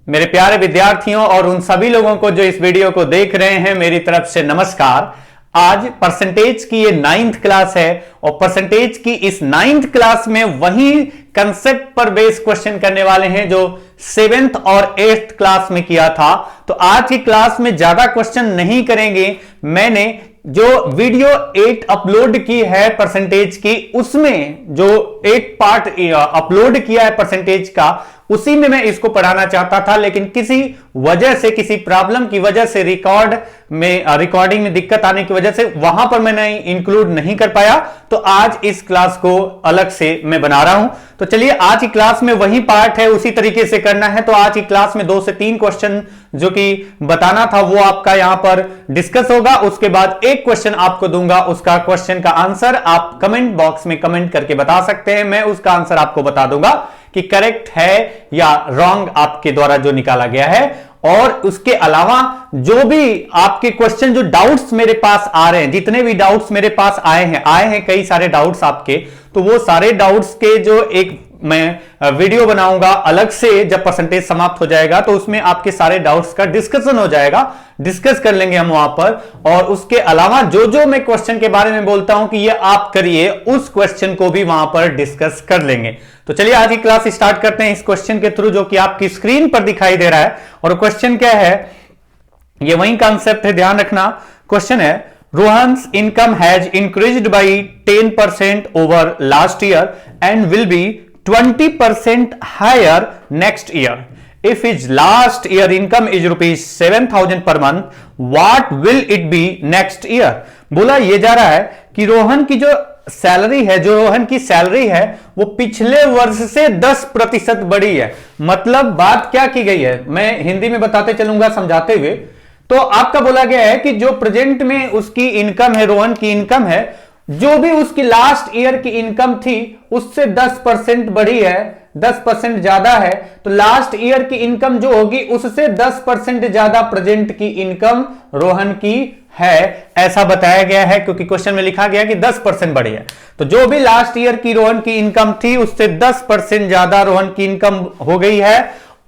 मेरे प्यारे विद्यार्थियों और उन सभी लोगों को जो इस वीडियो को देख रहे हैं, मेरी तरफ से नमस्कार। आज परसेंटेज की ये 9th क्लास है और परसेंटेज की इस 9th क्लास में वही कंसेप्ट पर बेस्ड क्वेश्चन करने वाले हैं जो 7th और 8th क्लास में किया था। तो आज की क्लास में ज्यादा क्वेश्चन नहीं करेंगे। मैंने जो वीडियो 8 अपलोड की है परसेंटेज की, उसमें जो एक पार्ट अपलोड किया है परसेंटेज का, उसी में मैं इसको पढ़ाना चाहता था, लेकिन किसी वजह से, किसी प्रॉब्लम की वजह से रिकॉर्डिंग में दिक्कत आने की वजह से वहां पर मैंने इंक्लूड नहीं कर पाया। तो आज इस क्लास को अलग से मैं बना रहा हूं। तो चलिए, आज की क्लास में वही पार्ट है, उसी तरीके से करना है। तो आज की क्लास में 2 से 3 क्वेश्चन जो कि बताना था वो आपका यहां पर डिस्कस होगा। उसके बाद एक क्वेश्चन आपको दूंगा, उसका क्वेश्चन का आंसर आप कमेंट बॉक्स में कमेंट करके बता सकते हैं। मैं उसका आंसर आपको बता दूंगा कि करेक्ट है या रॉन्ग आपके द्वारा जो निकाला गया है। और उसके अलावा जो भी आपके क्वेश्चन, जो डाउट्स मेरे पास आ रहे हैं, जितने भी डाउट्स मेरे पास आए हैं कई सारे डाउट्स आपके, तो वो सारे डाउट्स के जो एक मैं वीडियो बनाऊंगा अलग से जब परसेंटेज समाप्त हो जाएगा, तो उसमें आपके सारे डाउट्स का डिस्कशन हो जाएगा, डिस्कस कर लेंगे हम वहां पर। और उसके अलावा जो जो मैं क्वेश्चन के बारे में बोलता हूं कि ये आप करिए, उस क्वेश्चन को भी वहां पर डिस्कस कर लेंगे। तो चलिए आज की क्लास स्टार्ट करते हैं इस क्वेश्चन के थ्रू, जो कि आपकी स्क्रीन पर दिखाई दे रहा है। और क्वेश्चन क्या है, ये वही कॉन्सेप्ट है, ध्यान रखना। क्वेश्चन है, Rohan's income has increased by 10% over last year and will be 20% higher next year. If his last year income is rupees 7,000 per month, what will it be next year? बोला ये जा रहा है कि रोहन की जो सैलरी है, जो रोहन की सैलरी है, वो पिछले वर्ष से 10% बढ़ी है। मतलब बात क्या की गई है, मैं हिंदी में बताते चलूंगा समझाते हुए। तो आपका बोला गया है कि जो प्रेजेंट में उसकी इनकम है, रोहन की इनकम है, जो भी उसकी लास्ट ईयर की इनकम थी उससे 10% बढ़ी है, 10% ज्यादा है। तो लास्ट ईयर की इनकम जो होगी उससे 10% ज्यादा प्रेजेंट की इनकम रोहन की है, ऐसा बताया गया है। क्योंकि क्वेश्चन में लिखा गया कि 10% बढ़ी है, तो जो भी लास्ट ईयर की रोहन की इनकम थी उससे 10% ज्यादा रोहन की इनकम हो गई है।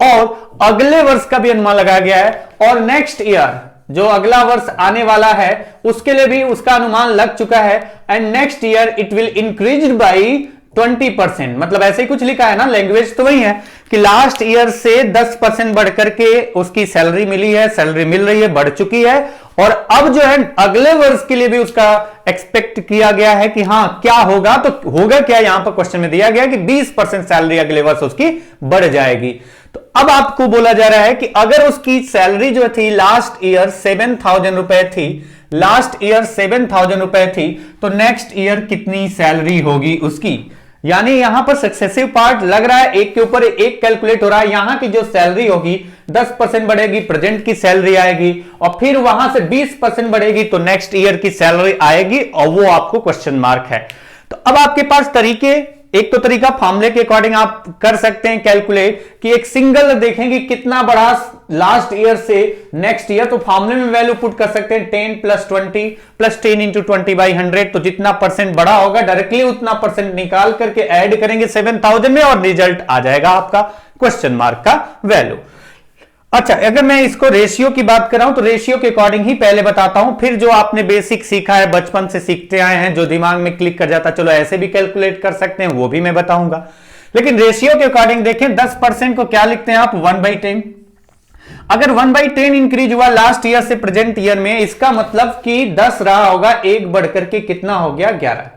और अगले वर्ष का भी अनुमान लगाया गया है, और नेक्स्ट ईयर जो अगला वर्ष आने वाला है उसके लिए भी उसका अनुमान लग चुका है। And next year it will increase by 20%। मतलब ऐसे ही कुछ लिखा है ना, लैंग्वेज तो वही है कि लास्ट ईयर से 10% बढ़ करके उसकी सैलरी मिली है, सैलरी मिल रही है, बढ़ चुकी है। और अब जो है अगले वर्ष के लिए भी उसका एक्सपेक्ट किया गया है कि हाँ क्या होगा। तो होगा क्या, यहां पर क्वेश्चन में दिया गया कि 20% सैलरी अगले वर्ष उसकी बढ़ जाएगी। तो अब आपको बोला जा रहा है कि अगर उसकी सैलरी जो थी लास्ट ईयर 7,000 रुपए थी, लास्ट ईयर 7,000 रुपए थी, तो नेक्स्ट ईयर कितनी सैलरी होगी उसकी। यानी यहां पर सक्सेसिव पार्ट लग रहा है, एक के ऊपर एक कैलकुलेट हो रहा है। यहां की जो सैलरी होगी 10% बढ़ेगी, प्रेजेंट की सैलरी आएगी, और फिर वहां से 20% बढ़ेगी तो नेक्स्ट ईयर की सैलरी आएगी, और वो आपको क्वेश्चन मार्क है। तो अब आपके पास तरीके, एक तो तरीका फॉर्मूले के अकॉर्डिंग आप कर सकते हैं कैलकुलेट, कि एक सिंगल देखें कि कितना बढ़ा लास्ट ईयर से नेक्स्ट ईयर। तो फॉर्मूले में वैल्यू पुट कर सकते हैं 10 + 20 + 10 × 20/100। तो जितना परसेंट बढ़ा होगा डायरेक्टली उतना परसेंट निकाल करके ऐड करेंगे 7,000 में, और रिजल्ट आ जाएगा आपका क्वेश्चन मार्क का वैल्यू। अच्छा, अगर मैं इसको रेशियो की बात कर रहा हूं तो रेशियो के अकॉर्डिंग ही पहले बताता हूं, फिर जो आपने बेसिक सीखा है, बचपन से सीखते आए हैं, जो दिमाग में क्लिक कर जाता, चलो ऐसे भी कैलकुलेट कर सकते हैं, वो भी मैं बताऊंगा। लेकिन रेशियो के अकॉर्डिंग देखें, 10% को क्या लिखते हैं आप, 1/10। अगर 1/10 इंक्रीज हुआ लास्ट ईयर से प्रेजेंट ईयर में, इसका मतलब कि 10 रहा होगा, एक बढ़ करके कितना हो गया, 11।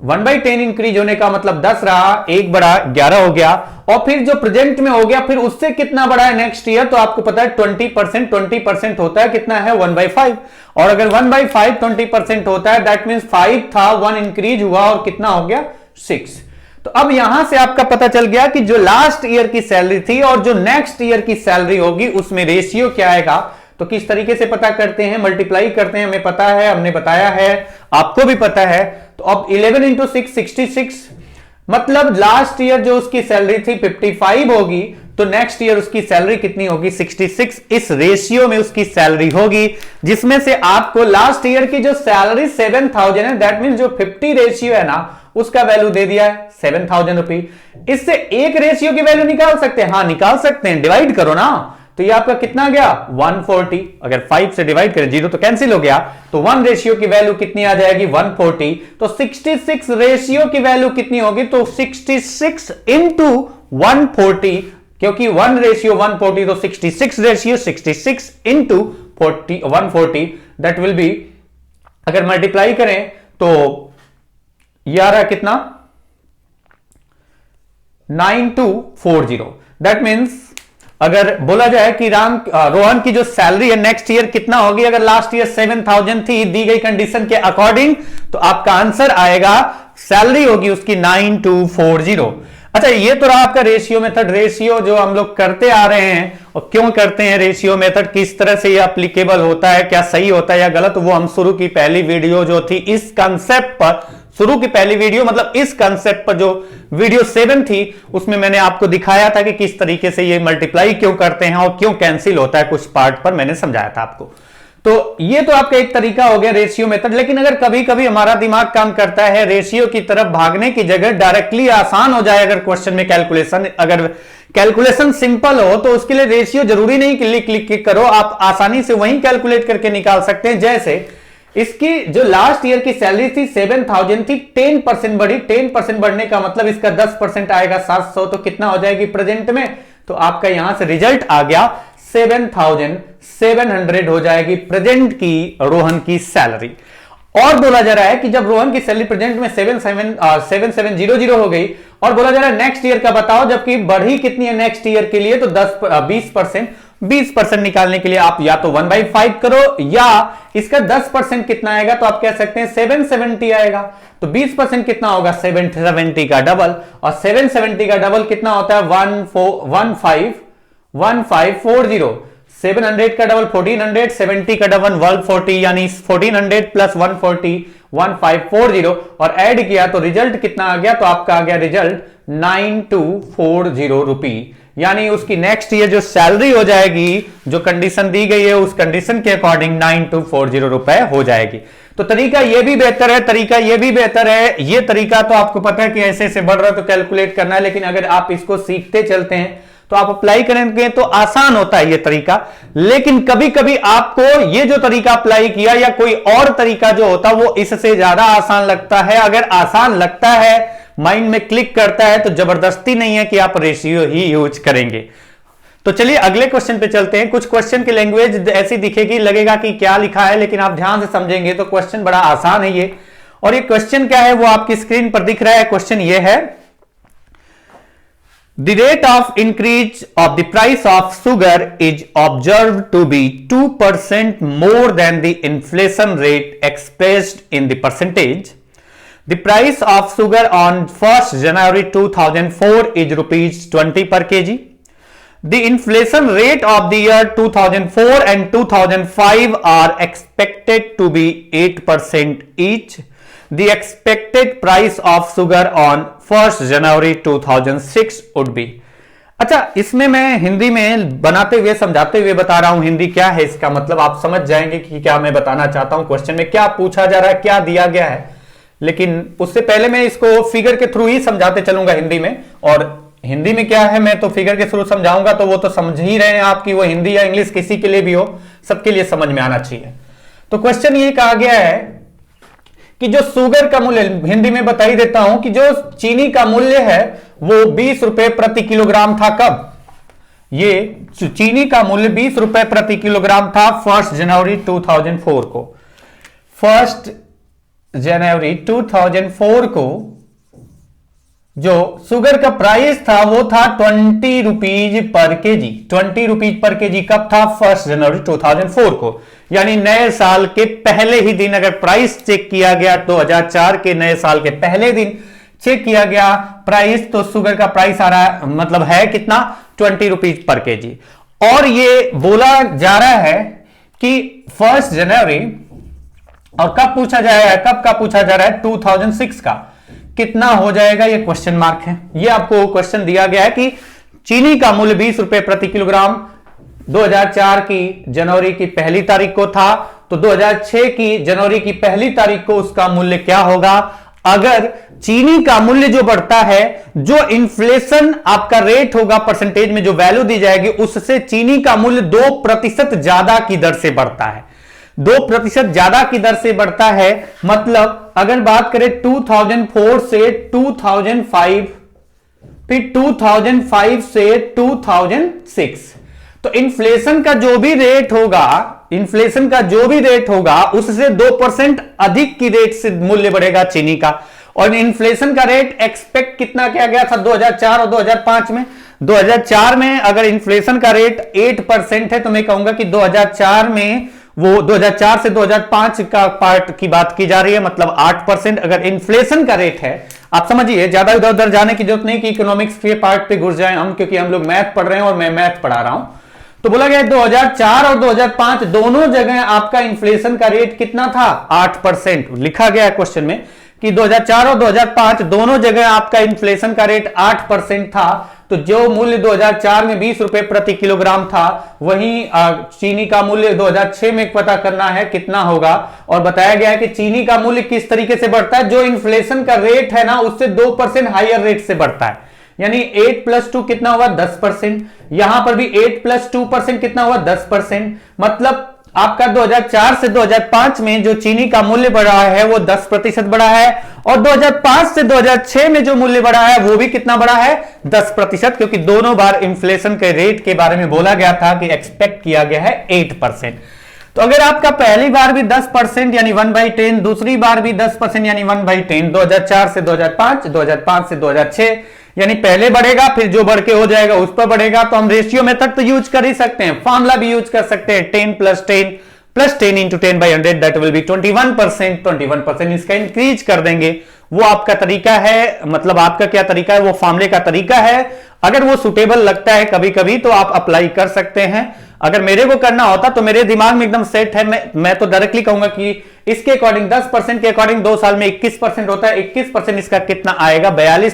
1/10 इंक्रीज होने का मतलब 10 रहा, एक बढ़ा, 11 हो गया। और फिर जो प्रेजेंट में हो गया, फिर उससे कितना बढ़ा है नेक्स्ट ईयर, तो आपको पता है 20%। 20% होता है कितना है, 1/5। और अगर 1/5 20% होता है, दैट मींस 5 था, 1 इंक्रीज हुआ और कितना हो गया, 6। तो अब यहां से आपका पता चल गया कि जो लास्ट ईयर की सैलरी थी और जो नेक्स्ट ईयर की सैलरी होगी उसमें रेशियो क्या आएगा। तो किस तरीके से पता करते हैं, मल्टीप्लाई करते हैं, हमें पता है, हमने बताया है, आपको भी पता है। तो अब 11 × 6 66, मतलब लास्ट ईयर जो उसकी सैलरी थी 55 होगी, तो नेक्स्ट ईयर उसकी सैलरी कितनी होगी, 66। इस रेशियो में उसकी सैलरी होगी, जिसमें से आपको लास्ट ईयर की जो सैलरी 7,000 है, दैट मींस जो 50 रेशियो है ना, उसका वैल्यू दे दिया है 7,000 रुपी। इससे एक रेशियो की वैल्यू निकाल सकते हैं? हाँ निकाल सकते हैं, डिवाइड करो ना। तो ये आपका कितना गया 140, अगर 5 से डिवाइड करें 0 तो कैंसिल हो गया, तो 1 रेशियो की वैल्यू कितनी आ जाएगी 140। तो 66 रेशियो की वैल्यू कितनी होगी, तो 66 इंटू 140, क्योंकि 1 रेशियो 140 तो 66 ratio 66 into 140 that will be, अगर मल्टीप्लाई करें तो ये आ रहा है कितना 9240। दैट मीन्स अगर बोला जाए कि रोहन की जो सैलरी है नेक्स्ट ईयर कितना होगी, अगर लास्ट ईयर 7,000 थी दी गई कंडीशन के अकॉर्डिंग, तो आपका आंसर आएगा सैलरी होगी उसकी 9240। अच्छा ये तो रहा आपका रेशियो मेथड। रेशियो जो हम लोग करते आ रहे हैं और क्यों करते हैं रेशियो मेथड, किस तरह से ये एप्लीकेबल होता है, क्या सही होता है या गलत, वो हम शुरू की पहली वीडियो जो थी इस कंसेप्ट पर, शुरू की पहली वीडियो मतलब इस कंसेप्ट पर जो वीडियो 7 थी उसमें मैंने आपको दिखाया था कि किस तरीके से ये मल्टीप्लाई क्यों करते हैं और क्यों कैंसिल होता है, कुछ पार्ट पर मैंने समझाया था आपको। तो ये तो आपका एक तरीका हो गया रेशियो मेथड। लेकिन अगर कभी कभी हमारा दिमाग काम करता है रेशियो की तरफ भागने की जगह डायरेक्टली आसान हो जाए, अगर क्वेश्चन में कैलकुलेशन, अगर कैलकुलेशन सिंपल हो तो उसके लिए रेशियो जरूरी नहीं कि क्लिक करो, आप आसानी से वहीं कैलकुलेट करके निकाल सकते हैं। जैसे इसकी जो लास्ट ईयर की सैलरी थी 7,000 थी, 10% बढ़ी, 10% बढ़ने का मतलब इसका 10% आएगा 700, तो कितना हो जाएगी प्रेजेंट में, तो आपका यहां से रिजल्ट आ गया 7,700 हो जाएगी प्रेजेंट की रोहन की सैलरी। और बोला जा रहा है कि जब रोहन की सैलरी प्रेजेंट में 7700 हो गई, और बोला जा रहा है नेक्स्ट ईयर का बताओ, जबकि बढ़ी कितनी है नेक्स्ट ईयर के लिए, तो 20% निकालने के लिए आप या तो 1/5 करो या इसका 10% कितना आएगा, तो आप कह सकते हैं 770 आएगा। तो 20% कितना होगा 770 का डबल, और 770 का डबल कितना होता है 1540। 700 का डबल 1400, 70 का डबल 140, यानी 1400 प्लस 140 1540, और ऐड किया तो रिजल्ट कितना आ गया, तो आपका आ गया रिजल्ट 9240 रुपी। यानी उसकी नेक्स्ट ईयर जो सैलरी हो जाएगी, जो कंडीशन दी गई है उस कंडीशन के अकॉर्डिंग 9240 रुपए हो जाएगी। तो तरीका ये भी बेहतर है, तरीका ये भी बेहतर है। ये तरीका तो आपको पता है कि ऐसे ऐसे बढ़ रहा है तो कैलकुलेट करना है, लेकिन अगर आप इसको सीखते चलते हैं तो आप अप्लाई करेंगे तो आसान होता है ये तरीका। लेकिन कभी कभी आपको ये जो तरीका अप्लाई किया या कोई और तरीका जो होता वो इससे ज्यादा आसान लगता है। अगर आसान लगता है, माइंड में क्लिक करता है, तो जबरदस्ती नहीं है कि आप रेशियो ही यूज करेंगे। तो चलिए अगले क्वेश्चन पे चलते हैं। कुछ क्वेश्चन की लैंग्वेज ऐसी दिखेगी, लगेगा कि क्या लिखा है, लेकिन आप ध्यान से समझेंगे तो क्वेश्चन बड़ा आसान है ये। और ये क्वेश्चन क्या है वो आपकी स्क्रीन पर दिख रहा है। क्वेश्चन ये है, The rate of increase of the price of sugar is observed to be 2% more than the inflation rate expressed in the percentage. The price of sugar on 1st January 2004 is rupees 20 per kg. The inflation rate of the year 2004 and 2005 are expected to be 8% each. The expected price of sugar on 1st January 2006 would be। अच्छा, इसमें मैं हिंदी में बनाते हुए समझाते हुए बता रहा हूं। हिंदी क्या है इसका मतलब आप समझ जाएंगे कि क्या मैं बताना चाहता हूं, क्वेश्चन में क्या पूछा जा रहा है, क्या दिया गया है। लेकिन उससे पहले मैं इसको फिगर के थ्रू ही समझाते चलूंगा हिंदी में। और हिंदी में क्या है मैं तो फिगर के थ्रू समझाऊंगा, तो वो तो समझ ही रहे हैं आपकी, वो हिंदी या इंग्लिश किसी के लिए भी हो, सबके लिए समझ में आना चाहिए। तो क्वेश्चन ये कहा गया है कि जो शुगर का मूल्य, हिंदी में बता ही देता हूं कि जो चीनी का मूल्य है वो 20 रुपए प्रति किलोग्राम था। कब? ये चीनी का मूल्य 20 रुपए प्रति किलोग्राम था 1 जनवरी 2004 को। 1 जनवरी 2004 को जो शुगर का प्राइस था वो था 20 rupees per KG. 20 rupees per KG कब था? 1 जनवरी 2004 को, यानी नए साल के पहले ही दिन अगर प्राइस चेक किया गया, 2004 के नए साल के पहले दिन चेक किया गया प्राइस, तो शुगर का प्राइस आ रहा है, मतलब है कितना 20 रुपीज पर केजी। और ये बोला जा रहा है कि 1 जनवरी, और कब पूछा जा रहा है, कब का पूछा जा रहा है? 2006 का। कितना हो जाएगा ये क्वेश्चन मार्क है। ये आपको क्वेश्चन दिया गया है कि चीनी का मूल्य 20 रुपए प्रति किलोग्राम 2004 की जनवरी की पहली तारीख को था, तो 2006 की जनवरी की पहली तारीख को उसका मूल्य क्या होगा। अगर चीनी का मूल्य जो बढ़ता है, जो इन्फ्लेशन आपका रेट होगा परसेंटेज में जो वैल्यू दी जाएगी, उससे चीनी का मूल्य 2% ज्यादा की दर से बढ़ता है। 2% ज्यादा की दर से बढ़ता है। मतलब अगर बात करें 2004 से 2005, फिर 2005 से 2006, तो इन्फ्लेशन का जो भी रेट होगा, इन्फ्लेशन का जो भी रेट होगा उससे 2% अधिक की रेट से मूल्य बढ़ेगा चीनी का। और इन्फ्लेशन का रेट एक्सपेक्ट कितना किया गया था 2004 और 2005 में? 2004 में अगर इन्फ्लेशन का रेट 8% है तो मैं कहूंगा कि 2004 में वो 2004 से 2005 का पार्ट की बात की जा रही है, मतलब 8% अगर इन्फ्लेशन का रेट है। आप समझिए, ज्यादा इधर उधर जाने की जरूरत नहीं कि इकोनॉमिक्स के पार्ट पे घुस जाएं हम, क्योंकि हम लोग मैथ पढ़ रहे हैं और मैं मैथ पढ़ा रहा हूं। तो बोला गया 2004 और 2005 दोनों जगह आपका इन्फ्लेशन का रेट कितना था? 8%। लिखा गया है क्वेश्चन में कि 2004 और 2005 दोनों जगह आपका इन्फ्लेशन का रेट 8% था। तो जो मूल्य 2004 में 20 रुपए प्रति किलोग्राम था, वहीं चीनी का मूल्य 2006 में पता करना है कितना होगा। और बताया गया है कि चीनी का मूल्य किस तरीके से बढ़ता है, जो इन्फ्लेशन का रेट है ना उससे 2% हायर रेट से बढ़ता है। यानी 8 + 2 कितना हुआ? 10%। यहां पर भी 8 + 2% कितना हुआ? 10%। मतलब आपका 2004 से 2005 में जो चीनी का मूल्य बढ़ा है वो 10% बढ़ा है, और 2005 से 2006 में जो मूल्य बढ़ा है वो भी कितना बढ़ा है? 10%, क्योंकि दोनों बार इन्फ्लेशन के रेट के बारे में बोला गया था कि एक्सपेक्ट किया गया है 8%। तो अगर आपका पहली बार भी 10% यानी 1/10, दूसरी बार भी 10% यानी 1/10, 2004 से 2005, 2005 से 2006, यानी पहले बढ़ेगा फिर जो बढ़ के हो जाएगा उस पर बढ़ेगा। तो हम रेशियो मेथड तो यूज कर ही सकते हैं, फॉर्मूला भी यूज कर सकते हैं, 10 + 10 + 10 × 10/100 दैट विल बी 21%। 21% इसका इंक्रीज कर देंगे, वो आपका तरीका है। मतलब आपका क्या तरीका है? वो फॉर्मूले का तरीका है। अगर वो सुटेबल लगता है कभी कभी तो आप अप्लाई कर सकते हैं। अगर मेरे को करना होता तो मेरे दिमाग में एकदम सेट है, मैं तो डायरेक्टली कहूंगा कि इसके अकॉर्डिंग 10% के अकॉर्डिंग 2 साल में 21% होता है। 21% इसका कितना आएगा? 42,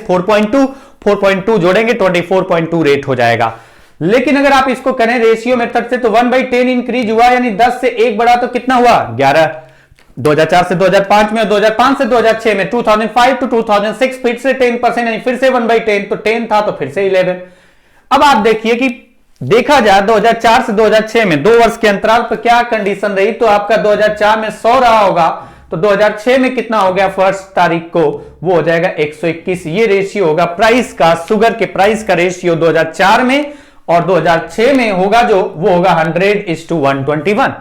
4.2 जोड़ेंगे 24.2 रेट हो जाएगा। लेकिन अगर आप इसको करें रेशियो मेथड से तो 1/10 इंक्रीज हुआ, यानी 10 से 1 बढ़ा तो कितना हुआ? 11। 2004 से 2005 में और 2005 से 2006 में, 2005 to 2006 फिर से 10%, यानी फिर से 1/10, तो 10 था तो फिर से 11। अब आप देखिए कि देखा जाए 2004 से 2006 में 2 वर्ष के अंतराल पर क्या कंडीशन रही। तो आपका 2004 में 100 रहा होगा, तो 2006 में कितना हो गया? 1 तारीख को वो हो जाएगा 121। ये रेशियो होगा प्राइस का, शुगर के प्राइस का रेशियो 2004 में, और 2006 में होगा जो वो होगा 100:121।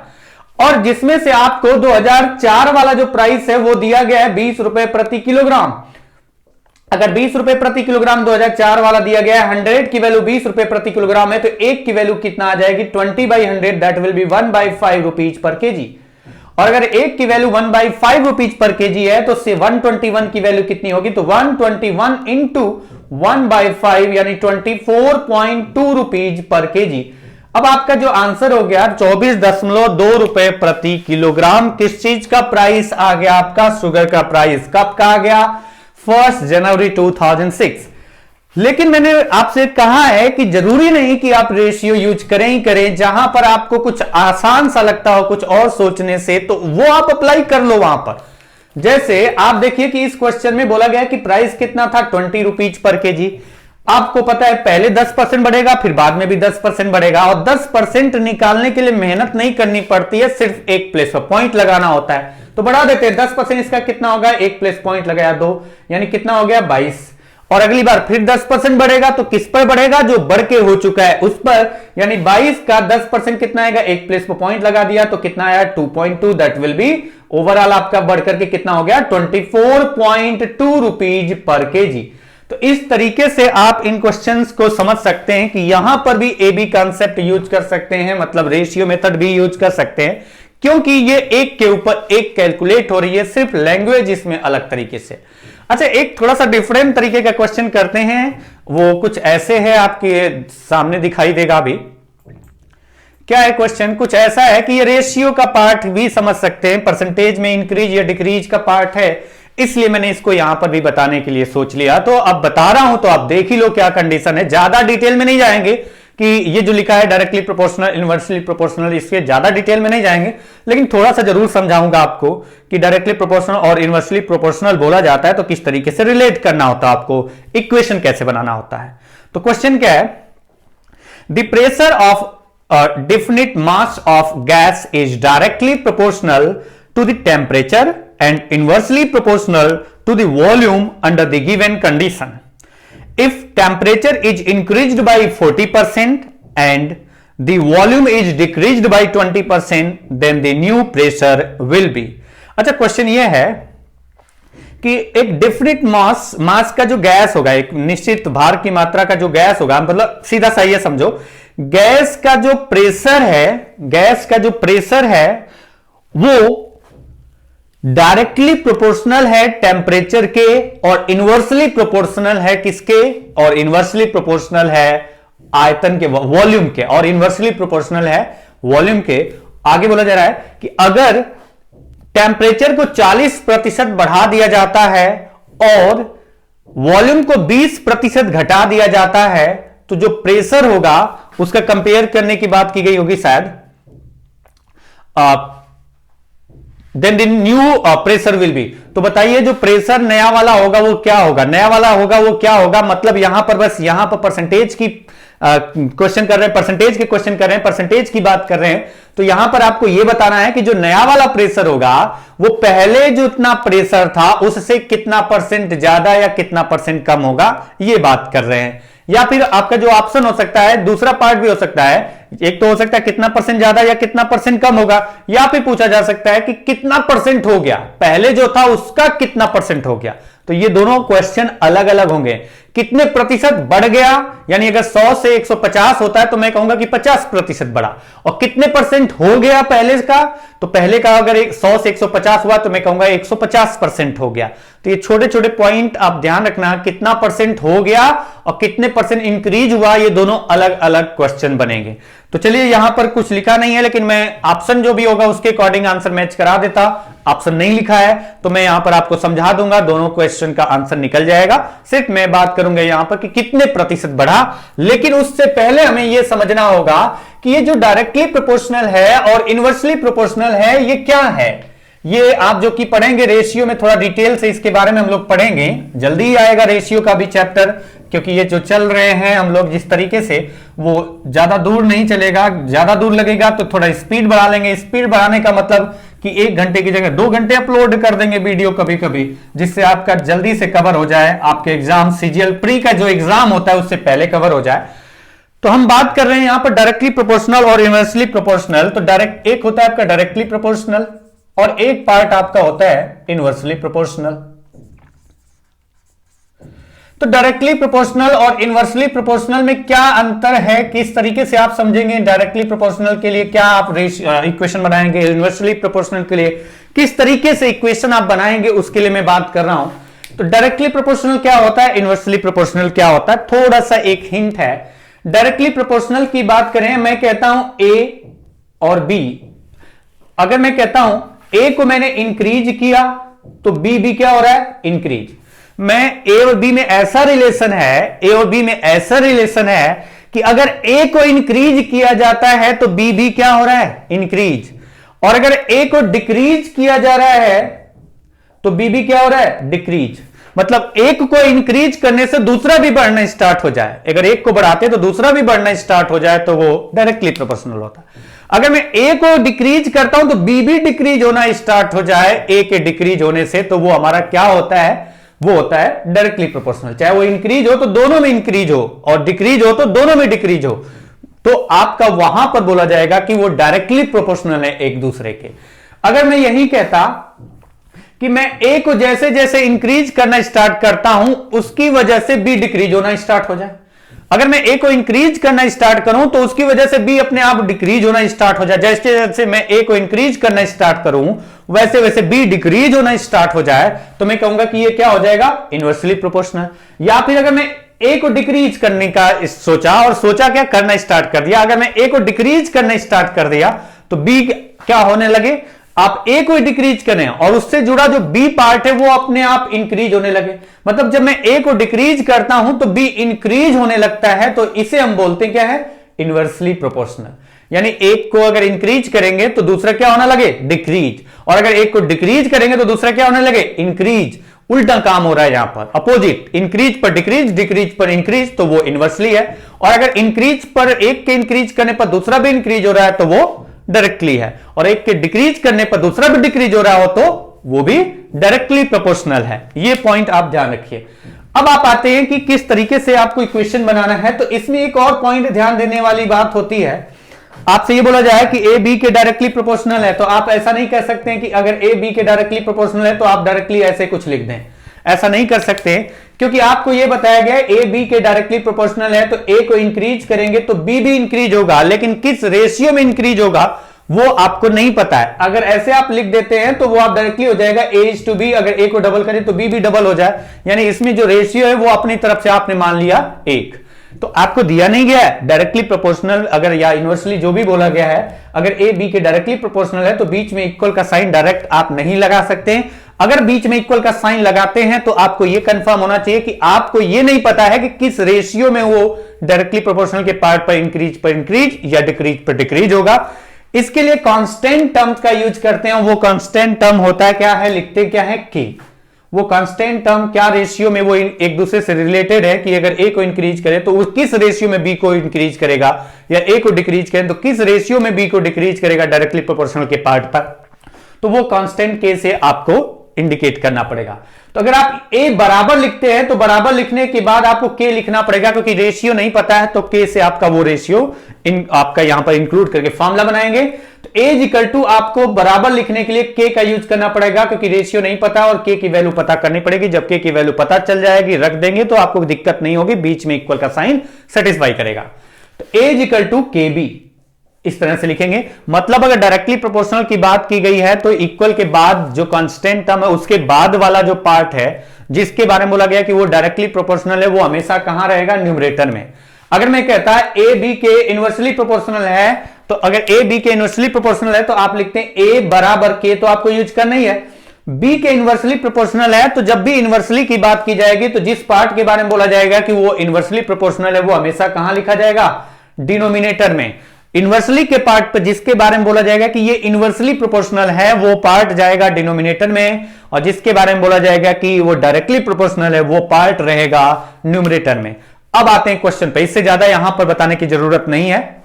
और जिसमें से आपको 2004 वाला जो प्राइस है वो दिया गया है 20 रुपए प्रति किलोग्राम। अगर 20 रुपए प्रति किलोग्राम 2004 वाला दिया गया है, 100 की वैल्यू 20 रुपए प्रति किलोग्राम है, तो 1 की वैल्यू कितना आ जाएगी? 20/100 that will be 1/5 rupees per KG. और अगर 1 की वैल्यू 1/5 रुपीज पर केजी है तो 121 की वैल्यू कितनी होगी? तो 121 × 1/5 यानी 24.2 रुपीज पर केजी। अब आपका जो आंसर हो गया 24.2 रुपए प्रति किलोग्राम। किस चीज का प्राइस आ गया? आपका शुगर का प्राइस। कब का आ गया? 1 जनवरी 2006। लेकिन मैंने आपसे कहा है कि जरूरी नहीं कि आप रेशियो यूज करें ही करें। जहां पर आपको कुछ आसान सा लगता हो कुछ और सोचने से, तो वो आप अप्लाई कर लो वहां पर। जैसे आप देखिए कि इस क्वेश्चन में बोला गया कि प्राइस कितना था? 20 रुपीज पर केजी। आपको पता है पहले 10% बढ़ेगा, फिर बाद में भी 10% बढ़ेगा, और 10% निकालने के लिए मेहनत नहीं करनी पड़ती है, सिर्फ एक प्लेस पर पॉइंट लगाना होता है। तो बढ़ा देते हैं 10%, इसका कितना होगा? एक प्लेस पॉइंट लगाया 2, यानी कितना हो गया? 22। और अगली बार फिर 10% बढ़ेगा तो किस पर बढ़ेगा? जो बढ़ के हो चुका है उस पर, यानी 22 का 10% कितना आएगा? एक प्लेस पर पॉइंट लगा दिया तो कितना आया? 2.2 दैट विल बी ओवरऑल आपका बढ़कर के कितना हो गया? 24.2 रुपीज पर केजी। तो इस तरीके से आप इन क्वेश्चंस को समझ सकते हैं कि यहां पर भी ए बी कॉन्सेप्ट यूज कर सकते हैं, मतलब रेशियो मेथड भी यूज कर सकते हैं, क्योंकि ये एक के ऊपर एक कैलकुलेट हो रही है, सिर्फ लैंग्वेज इसमें अलग तरीके से। अच्छा, एक थोड़ा सा डिफरेंट तरीके का क्वेश्चन करते हैं। वो कुछ ऐसे है, आपके सामने दिखाई देगा अभी। क्या है क्वेश्चन? कुछ ऐसा है कि ये रेशियो का पार्ट भी समझ सकते हैं, परसेंटेज में इंक्रीज या डिक्रीज का पार्ट है, इसलिए मैंने इसको यहां पर भी बताने के लिए सोच लिया। तो अब बता रहा हूं तो आप देख ही लो क्या कंडीशन है, ज्यादा डिटेल में नहीं जाएंगे कि ये जो लिखा है डायरेक्टली प्रोपोर्शनल, इनवर्सली प्रोपोर्शनल, इसके ज्यादा डिटेल में नहीं जाएंगे, लेकिन थोड़ा सा जरूर समझाऊंगा आपको कि डायरेक्टली प्रोपोर्शनल और इनवर्सली प्रोपोर्शनल बोला जाता है तो किस तरीके से रिलेट करना होता है, आपको इक्वेशन कैसे बनाना होता है। तो क्वेश्चन क्या है, the pressure of definite mass of gas is directly proportional to the temperature and inversely proportional to the volume under the given condition. If temperature is increased by 40% and the volume is decreased by 20%, then the new pressure will be. अच्छा, question ये है कि एक definite मास का जो gas होगा, एक निश्चित भार की मात्रा का जो गैस होगा, मतलब सीधा सा ये समझो, गैस का जो प्रेशर है वो डायरेक्टली प्रोपोर्शनल है टेम्परेचर के और इनवर्सली प्रोपोर्शनल है किसके, और इनवर्सली प्रोपोर्शनल है आयतन के, वॉल्यूम के, और इनवर्सली प्रोपोर्शनल है वॉल्यूम के। आगे बोला जा रहा है कि अगर टेम्परेचर को 40% बढ़ा दिया जाता है और वॉल्यूम को 20% घटा दिया जाता है तो जो प्रेशर होगा उसका कंपेयर करने की बात की गई होगी शायद, then the new pressure will be. तो बताइए जो प्रेशर नया वाला होगा वो क्या होगा, नया वाला होगा वो क्या होगा, मतलब यहां पर बस यहां पर परसेंटेज की क्वेश्चन कर रहे हैं, परसेंटेज के क्वेश्चन कर रहे हैं, परसेंटेज की बात कर रहे हैं, तो यहां पर आपको यह बताना है कि जो नया वाला प्रेशर होगा वो पहले जो इतना प्रेशर था उससे कितना परसेंट ज्यादा या कितना परसेंट कम होगा, ये बात कर रहे हैं। या फिर आपका जो ऑप्शन हो सकता है, दूसरा पार्ट भी हो सकता है, एक तो हो सकता है कितना परसेंट ज्यादा या कितना परसेंट कम होगा, या फिर पूछा जा सकता है कि कितना परसेंट हो गया, पहले जो था उसका कितना परसेंट हो गया। तो ये दोनों क्वेश्चन अलग अलग होंगे। कितने प्रतिशत बढ़ गया, यानी अगर 100 से 150 होता है तो मैं कहूंगा कि 50% बढ़ा, और कितने परसेंट हो गया पहले का, तो पहले का अगर 100 से 150 हुआ तो मैं कहूंगा 150% हो गया। तो ये छोटे छोटे पॉइंट आप ध्यान रखना, कितना परसेंट हो गया और कितने परसेंट इंक्रीज हुआ, ये दोनों अलग अलग क्वेश्चन बनेंगे। तो चलिए, यहां पर कुछ लिखा नहीं है लेकिन मैं ऑप्शन जो भी होगा उसके अकॉर्डिंग आंसर मैच करा देता। ऑप्शन नहीं लिखा है तो मैं यहां पर आपको समझा दूंगा, दोनों क्वेश्चन का आंसर निकल जाएगा। सिर्फ मैं बात करूंगा यहां पर कि कितने प्रतिशत बढ़ा, लेकिन उससे पहले हमें यह समझना होगा कि ये जो डायरेक्टली प्रोपोर्शनल है और इनवर्सली प्रोपोर्शनल है ये क्या है। ये आप जो कि पढ़ेंगे रेशियो में, थोड़ा डिटेल से इसके बारे में हम लोग पढ़ेंगे, जल्दी ही आएगा रेशियो का भी चैप्टर, क्योंकि ये जो चल रहे हैं हम लोग जिस तरीके से, वो ज्यादा दूर नहीं चलेगा, ज्यादा दूर लगेगा तो थोड़ा स्पीड बढ़ा लेंगे। स्पीड बढ़ाने का मतलब कि 1 घंटे की जगह 2 घंटे अपलोड कर देंगे वीडियो कभी कभी, जिससे आपका जल्दी से कवर हो जाए, आपके एग्जाम सीजीएल प्री का जो एग्जाम होता है उससे पहले कवर हो जाए। तो हम बात कर रहे हैं यहां पर डायरेक्टली प्रोपोर्शनल और इनवर्सली प्रोपोर्शनल। तो डायरेक्ट एक होता है आपका डायरेक्टली प्रोपोर्शनल और एक पार्ट आपका होता है इनवर्सली प्रोपोर्शनल। तो डायरेक्टली प्रोपोर्शनल और इनवर्सली प्रोपोर्शनल में क्या अंतर है, किस तरीके से आप समझेंगे, डायरेक्टली प्रोपोर्शनल के लिए क्या आप इक्वेशन बनाएंगे, इनवर्सली प्रोपोर्शनल के लिए किस तरीके से इक्वेशन आप बनाएंगे, उसके लिए मैं बात कर रहा हूं। तो डायरेक्टली प्रोपोर्शनल क्या होता है, इनवर्सली प्रोपोर्शनल क्या होता है, थोड़ा सा एक हिंट है। डायरेक्टली प्रोपोर्शनल की बात करें, मैं कहता हूं ए और बी, अगर मैं कहता हूं ए को मैंने इंक्रीज किया तो बी भी क्या हो रहा है, इंक्रीज। मैं ए और बी में ऐसा रिलेशन है, ए और बी में ऐसा रिलेशन है कि अगर ए को इंक्रीज किया जाता है तो बी भी क्या हो रहा है, इंक्रीज, और अगर ए को डिक्रीज किया जा रहा है तो बी भी क्या हो रहा है, डिक्रीज। मतलब एक को इंक्रीज करने से दूसरा भी बढ़ना स्टार्ट हो जाए, अगर एक को बढ़ाते तो दूसरा भी बढ़ना स्टार्ट हो जाए तो वो डायरेक्टली प्रोपोर्शनल होता है। अगर मैं ए को डिक्रीज करता हूं तो बी भी डिक्रीज होना स्टार्ट हो जाए ए के डिक्रीज होने से, तो वो हमारा क्या होता है, वो होता है डायरेक्टली प्रोपोर्शनल। चाहे वो इंक्रीज हो तो दोनों में इंक्रीज हो और डिक्रीज हो तो दोनों में डिक्रीज हो, तो आपका वहां पर बोला जाएगा कि वो डायरेक्टली प्रोपोर्शनल है एक दूसरे के। अगर मैं यही कहता कि मैं ए को जैसे जैसे इंक्रीज करना स्टार्ट करता हूं उसकी वजह से बी डिक्रीज होना स्टार्ट हो जाए, अगर मैं ए को इंक्रीज करना स्टार्ट करूं तो उसकी वजह से बी अपने आप डिक्रीज होना स्टार्ट हो जाए, जैसे जैसे मैं ए को इंक्रीज करना स्टार्ट करूं वैसे वैसे बी डिक्रीज होना स्टार्ट हो जाए, तो मैं कहूंगा कि ये क्या हो जाएगा, इनवर्सली प्रोपोर्शनल। या फिर अगर मैं ए को डिक्रीज करने का सोचा और सोचा क्या करना स्टार्ट कर दिया, अगर मैं ए को डिक्रीज करना स्टार्ट कर दिया तो बी क्या होने लगे, आप ए को डिक्रीज करें और उससे जुड़ा जो बी पार्ट है वो अपने आप इंक्रीज होने लगे। मतलब जब मैं ए को डिक्रीज करता हूं तो बी इंक्रीज होने लगता है, तो इसे हम बोलते हैं क्या है, इनवर्सली प्रोपोर्शनल। यानी एक को अगर इंक्रीज करेंगे तो दूसरा क्या होने लगे, डिक्रीज, और अगर एक को डिक्रीज करेंगे तो दूसरा क्या होने लगे, इंक्रीज। उल्टा काम हो रहा है यहां पर, अपोजिट, इंक्रीज पर डिक्रीज, डिक्रीज पर इंक्रीज, तो वो इनवर्सली है। और अगर इंक्रीज पर एक के इंक्रीज करने पर दूसरा भी इंक्रीज हो रहा है तो वो डायरेक्टली है, और एक के डिक्रीज करने पर दूसरा भी डिक्रीज हो रहा हो तो वो भी डायरेक्टली प्रोपोर्शनल है। ये पॉइंट आप ध्यान रखिए। अब आप आते हैं कि किस तरीके से आपको इक्वेशन बनाना है। तो इसमें एक और पॉइंट ध्यान देने वाली बात होती है, आपसे ये बोला जाए कि ए बी के डायरेक्टली प्रोपोर्शनल है, तो आप ऐसा नहीं कह सकते हैं कि अगर ए बी के डायरेक्टली प्रोपोर्शनल है तो आप डायरेक्टली ऐसे कुछ लिख दें, ऐसा नहीं कर सकते, क्योंकि आपको यह बताया गया है ए बी के डायरेक्टली प्रोपोर्शनल है तो ए को इंक्रीज करेंगे तो बी भी इंक्रीज होगा, लेकिन किस रेशियो में इंक्रीज होगा वो आपको नहीं पता है। अगर ऐसे आप लिख देते हैं तो वो आप डायरेक्टली हो जाएगा A:B, अगर ए को डबल करें तो बी भी डबल हो जाए, यानी इसमें जो रेशियो है वो अपनी तरफ से आपने मान लिया 1। तो आपको दिया नहीं गया है डायरेक्टली प्रोपोर्शनल अगर या इनवर्सली जो भी बोला गया है, अगर ए बी के डायरेक्टली प्रोपोर्शनल है तो बीच में इक्वल का साइन डायरेक्ट आप नहीं लगा सकते। अगर बीच में इक्वल का साइन लगाते हैं तो आपको यह कंफर्म होना चाहिए कि आपको यह नहीं पता है कि किस रेशियो में वो डायरेक्टली प्रोपोर्शनल के पार्ट पर इंक्रीज या डिक्रीज पर डिक्रीज होगा। इसके लिए कांस्टेंट टर्म्स का यूज करते हैं, वो कांस्टेंट टर्म होता है क्या है, लिखते क्या है के। वो कांस्टेंट टर्म क्या रेशियो में वो एक दूसरे से रिलेटेड है कि अगर ए को इंक्रीज करे तो किस रेशियो में बी को इंक्रीज करेगा, या ए को डिक्रीज करें तो किस रेशियो में बी को डिक्रीज करेगा डायरेक्टली प्रोपोर्शनल के पार्ट पर, तो वो कांस्टेंट के से आपको इंडिकेट करना पड़ेगा। तो अगर आप ए बराबर लिखते हैं तो बराबर लिखने के बाद आपको के लिखना पड़ेगा, क्योंकि रेशियो नहीं पता है तो के से आपका वो रेशियो आपका यहां पर इंक्लूड करके फॉर्मूला बनाएंगे। तो ए इक्वल टू आपको बराबर लिखने के लिए के का यूज करना पड़ेगा, क्योंकि रेशियो नहीं पता और के की वैल्यू पता करनी पड़ेगी। जब के की वैल्यू पता चल जाएगी रख देंगे तो आपको दिक्कत नहीं होगी, बीच में इक्वल का साइन सेटिस्फाई करेगा। तो ए इक्वल टू के बी इस तरह से लिखेंगे। मतलब अगर डायरेक्टली प्रोपोर्शनल की बात की गई है तो इक्वल के बाद जो कांस्टेंट टर्म है उसके बाद वाला जो पार्ट है जिसके बारे में बोला गया कि वो डायरेक्टली प्रोपोर्शनल है, वो हमेशा कहां रहेगा, न्यूमरेटर में। अगर मैं कहता है ए बी के इनवर्सली प्रोपोर्शनल है, तो अगर ए बी के इनवर्सली प्रोपोर्शनल है तो आप लिखते हैं ए बराबर के, तो आपको यूज करना ही है। बी के इनवर्सली प्रोपोर्शनल है तो जब भी इनवर्सली की बात की जाएगी तो जिस पार्ट के बारे में बोला जाएगा कि वो इनवर्सली प्रोपोर्शनल है वो हमेशा कहां लिखा जाएगा, डिनोमिनेटर में। इनवर्सली के पार्ट पर जिसके बारे में बोला जाएगा कि ये इनवर्सली प्रोपोर्शनल है वो पार्ट जाएगा डिनोमिनेटर में, और जिसके बारे में बोला जाएगा कि वो डायरेक्टली प्रोपोर्शनल है वो पार्ट रहेगा न्यूमरेटर में। अब आते हैं क्वेश्चन पे, इससे ज्यादा यहां पर बताने की जरूरत नहीं है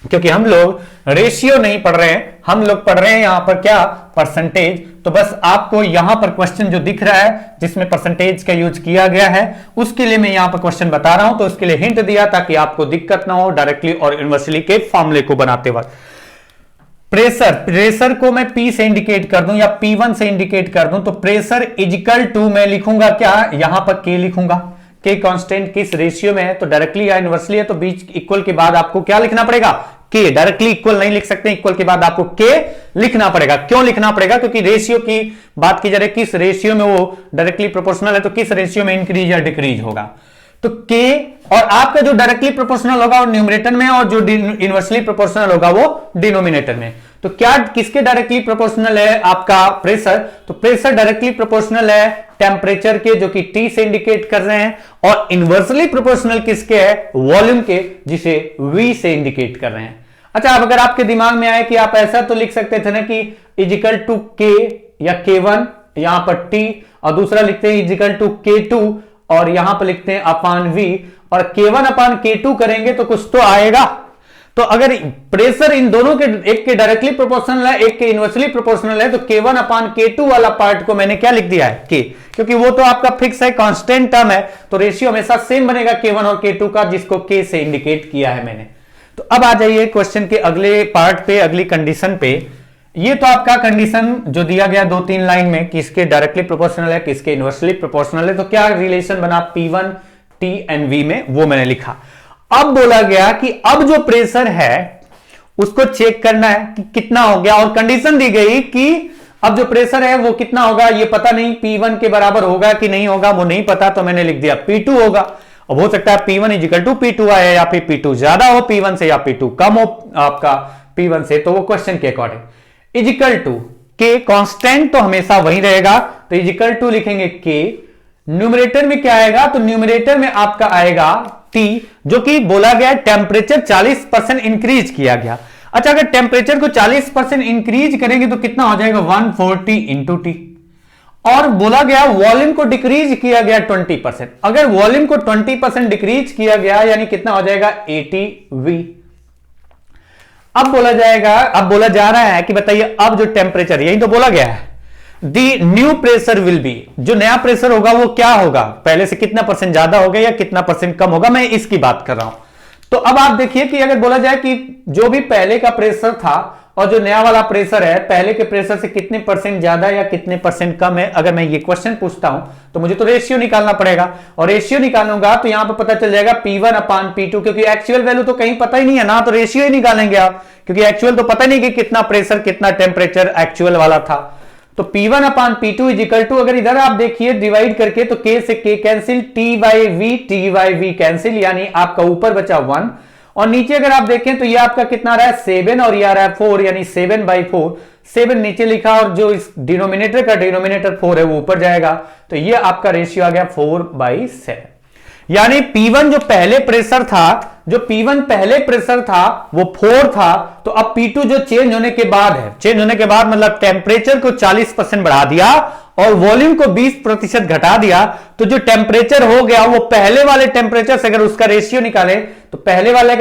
क्योंकि हम लोग रेशियो नहीं पढ़ रहे हैं, हम लोग पढ़ रहे हैं यहां पर क्या, परसेंटेज। तो बस आपको यहां पर क्वेश्चन जो दिख रहा है जिसमें परसेंटेज का यूज किया गया है उसके लिए मैं यहां पर क्वेश्चन बता रहा हूं, तो उसके लिए हिंट दिया ताकि आपको दिक्कत ना हो डायरेक्टली और इनवर्सली के फॉर्मूले को बनाते वक्त। प्रेशर को मैं P से इंडिकेट कर दूं या P1 से इंडिकेट कर दूं, तो प्रेशर इजिकल टू मैं लिखूंगा क्या, यहां पर K लिखूंगा। के कांस्टेंट किस रेशियो में है, तो डायरेक्टली या इनवर्सली है तो बीच इक्वल के बाद आपको क्या लिखना पड़ेगा, के। डायरेक्टली इक्वल नहीं लिख सकते, इक्वल के बाद आपको के लिखना पड़ेगा। क्यों लिखना पड़ेगा, क्योंकि रेशियो की बात की जा रही है, किस रेशियो में वो डायरेक्टली प्रोपोर्शनल है तो किस रेशियो में इंक्रीज या डिक्रीज होगा। तो के और आपका जो डायरेक्टली प्रोपोर्शनल होगा वो न्यूमरेटर में और जो इनवर्सली प्रोपोर्शनल होगा वो डिनोमिनेटर में। तो क्या किसके डायरेक्टली प्रोपोर्शनल है आपका प्रेशर, तो प्रेशर डायरेक्टली प्रोपोर्शनल है टेम्परेचर के जो कि T से इंडिकेट कर रहे हैं, और इनवर्सली प्रोपोर्शनल किसके है, वॉल्यूम के जिसे V से इंडिकेट कर रहे हैं। अच्छा, अब अगर आपके दिमाग में आए कि आप ऐसा तो लिख सकते थे ना कि इजिकल टू K या K1 यहां पर T, और दूसरा लिखते हैं इजिकल टू K2 और यहां पर लिखते हैं अपान V, और K1 अपान K2 करेंगे तो कुछ तो आएगा। तो अगर प्रेशर इन दोनों के, एक के डायरेक्टली प्रोपोर्शनल है एक के इनवर्सली प्रोपोर्शनल है, तो K1 अपान K2 वाला पार्ट को मैंने क्या लिख दिया है, K, क्योंकि वो तो आपका फिक्स है, कांस्टेंट टर्म है, तो रेशियो हमेशा सेम बनेगा K1 और K2 का, जिसको K से इंडिकेट किया है मैंने। तो अब आ जाइए क्वेश्चन के अगले पार्ट पे, अगली कंडीशन पे। ये तो आपका कंडीशन जो दिया गया 2-3 लाइन में, किसके डायरेक्टली प्रोपोर्शनल है किसके इनवर्सली प्रोपोर्शनल है, तो क्या रिलेशन बना P1 T एंड V में, वो मैंने लिखा। अब बोला गया कि अब जो प्रेशर है उसको चेक करना है कि कितना हो गया, और कंडीशन दी गई कि अब जो प्रेशर है वो कितना होगा ये पता नहीं, P1 के बराबर होगा कि नहीं होगा वो नहीं पता, तो मैंने लिख दिया P2 होगा। अब हो सकता है P1 इजिकल टू P2 आए, या फिर P2 ज्यादा हो P1 से या P2 कम हो आपका P1 से, तो वो क्वेश्चन के अकॉर्डिंग इजिकल टू के कांस्टेंट तो हमेशा वही रहेगा, तो इजिकल टू लिखेंगे K, न्यूमरेटर में क्या आएगा, तो न्यूमरेटर में आपका आएगा T, जो कि बोला गया टेम्परेचर 40% इंक्रीज किया गया। अच्छा, अगर टेम्परेचर को 40% इंक्रीज करेंगे तो कितना हो जाएगा 140 इंटू T। और बोला गया वॉल्यूम को डिक्रीज किया गया 20%। अगर वॉल्यूम को 20% डिक्रीज किया गया यानी कितना हो जाएगा 80V। अब बोला जा रहा है कि बताइए अब जो टेम्परेचर, यही तो बोला गया है, दी न्यू प्रेशर विल बी, जो नया प्रेशर होगा वो क्या होगा, पहले से कितना परसेंट ज्यादा होगा या कितना परसेंट कम होगा, मैं इसकी बात कर रहा हूं। तो अब आप देखिए कि अगर बोला जाए कि जो भी पहले का प्रेशर था और जो नया वाला प्रेशर है, पहले के प्रेशर से कितने परसेंट ज्यादा या कितने परसेंट कम है, अगर मैं ये क्वेश्चन पूछता हूं तो मुझे तो रेशियो निकालना पड़ेगा, और रेशियो निकालूंगा तो यहां पर पता चल जाएगा P1 अपान P2, क्योंकि एक्चुअल वैल्यू तो कहीं पता ही नहीं है ना, तो रेशियो ही निकालेंगे आप, क्योंकि एक्चुअल तो पता नहीं कि कितना प्रेशर कितना टेम्परेचर एक्चुअल वाला था। तो P1 upon P2 is equal to, अगर इधर आप देखिए डिवाइड करके तो K से K cancel, T by V cancel, यानी आपका ऊपर बचा 1 और नीचे अगर आप देखें तो ये आपका कितना आ रहा है 7 और ये आ रहा है 4, यानी 7/4। 7 नीचे लिखा और जो इस डिनोमिनेटर का डिनोमिनेटर 4 है वो ऊपर जाएगा, तो ये आपका रेशियो आ गया 4/7। यानी P1 जो पहले प्रेशर था वो 4 था, तो अब P2 जो चेंज होने के बाद मतलब टेम्परेचर को 40% बढ़ा दिया और वॉल्यूम को 20% घटा दिया, तो जो टेम्परेचर हो गया वो पहले वाले टेम्परेचर से अगर उसका रेशियो निकाले तो पहले वाला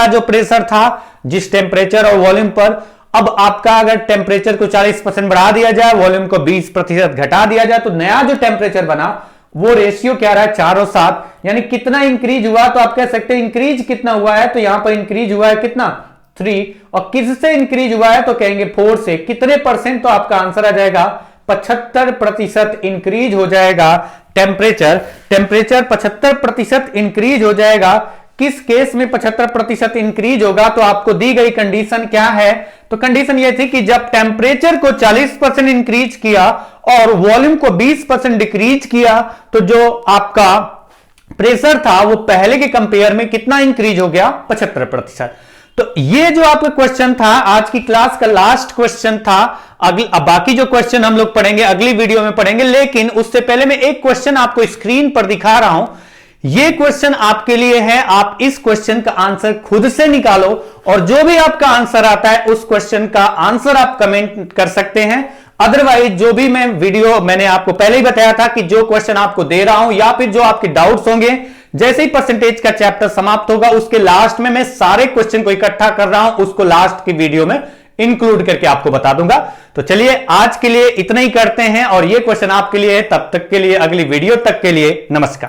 जो प्रेशर था जिस टेम्परेचर और वॉल्यूम पर, अब आपका अगर टेम्परेचर को 40% बढ़ा दिया जाए, वॉल्यूम को 20% घटा दिया जाए, तो नया जो टेम्परेचर बना वो रेशियो क्या रहा है 4 और 7, यानी कितना इंक्रीज हुआ, तो आप कह सकते हैं इंक्रीज कितना हुआ है, तो यहां पर इंक्रीज हुआ है कितना 3, और किससे इंक्रीज हुआ है तो कहेंगे 4 से, कितने परसेंट, तो आपका आंसर आ जाएगा 75% इंक्रीज हो जाएगा टेम्परेचर 75% इंक्रीज हो जाएगा। किस केस में 75% इंक्रीज होगा, तो आपको दी गई कंडीशन क्या है, तो कंडीशन ये थी कि जब टेम्परेचर को 40% इंक्रीज किया और वॉल्यूम को 20% डिक्रीज किया, तो जो आपका प्रेशर था वो पहले के कंपेयर में कितना इंक्रीज हो गया 75%। तो ये जो आपका क्वेश्चन था आज की क्लास का लास्ट क्वेश्चन था। अब बाकी जो क्वेश्चन हम लोग पढ़ेंगे अगली वीडियो में पढ़ेंगे, लेकिन उससे पहले मैं एक क्वेश्चन आपको स्क्रीन पर दिखा रहा हूं। ये क्वेश्चन आपके लिए है, आप इस क्वेश्चन का आंसर खुद से निकालो और जो भी आपका आंसर आता है उस क्वेश्चन का आंसर आप कमेंट कर सकते हैं। अदरवाइज जो भी मैंने आपको पहले ही बताया था कि जो क्वेश्चन आपको दे रहा हूं या फिर जो आपके डाउट्स होंगे, जैसे ही परसेंटेज का चैप्टर समाप्त होगा उसके लास्ट में मैं सारे क्वेश्चन को इकट्ठा कर रहा हूं, उसको लास्ट की वीडियो में इंक्लूड करके आपको बता दूंगा। तो चलिए आज के लिए इतना ही करते हैं और ये क्वेश्चन आपके लिए है। तब तक के लिए, अगली वीडियो तक के लिए नमस्कार।